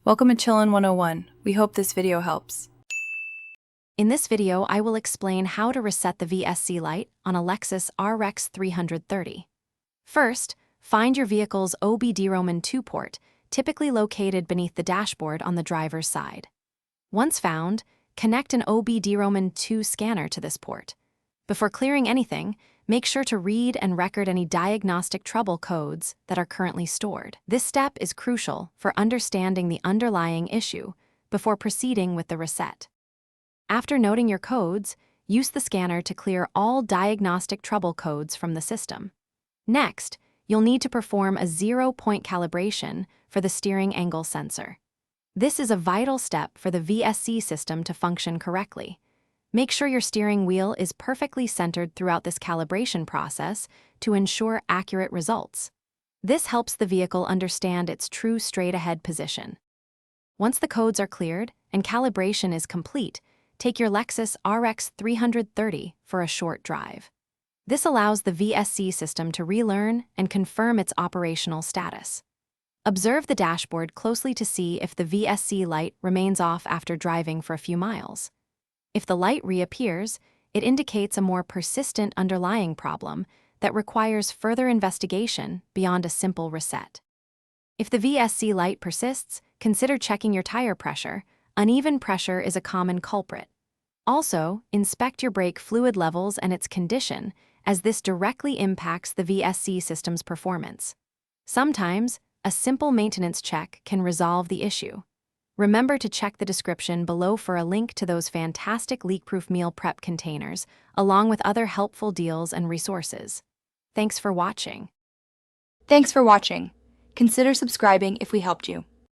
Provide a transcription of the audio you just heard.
Welcome to Chillin' 101. We hope this video helps. In this video, I will explain how to reset the VSC light on a Lexus RX330. First, find your vehicle's OBD-ROMAN2 port, typically located beneath the dashboard on the driver's side. Once found, connect an OBD-ROMAN2 scanner to this port. Before clearing anything, make sure to read and record any diagnostic trouble codes that are currently stored. This step is crucial for understanding the underlying issue before proceeding with the reset. After noting your codes, use the scanner to clear all diagnostic trouble codes from the system. Next, you'll need to perform a 0-point calibration for the steering angle sensor. This is a vital step for the VSC system to function correctly. Make sure your steering wheel is perfectly centered throughout this calibration process to ensure accurate results. This helps the vehicle understand its true straight-ahead position. Once the codes are cleared and calibration is complete, take your Lexus RX330 for a short drive. This allows the VSC system to relearn and confirm its operational status. Observe the dashboard closely to see if the VSC light remains off after driving for a few miles. If the light reappears, it indicates a more persistent underlying problem that requires further investigation beyond a simple reset. If the VSC light persists, consider checking your tire pressure. Uneven pressure is a common culprit. Also, inspect your brake fluid levels and its condition, as this directly impacts the VSC system's performance. Sometimes, a simple maintenance check can resolve the issue. Remember to check the description below for a link to those fantastic leak-proof meal prep containers, along with other helpful deals and resources. Thanks for watching. Thanks for watching. Consider subscribing if we helped you.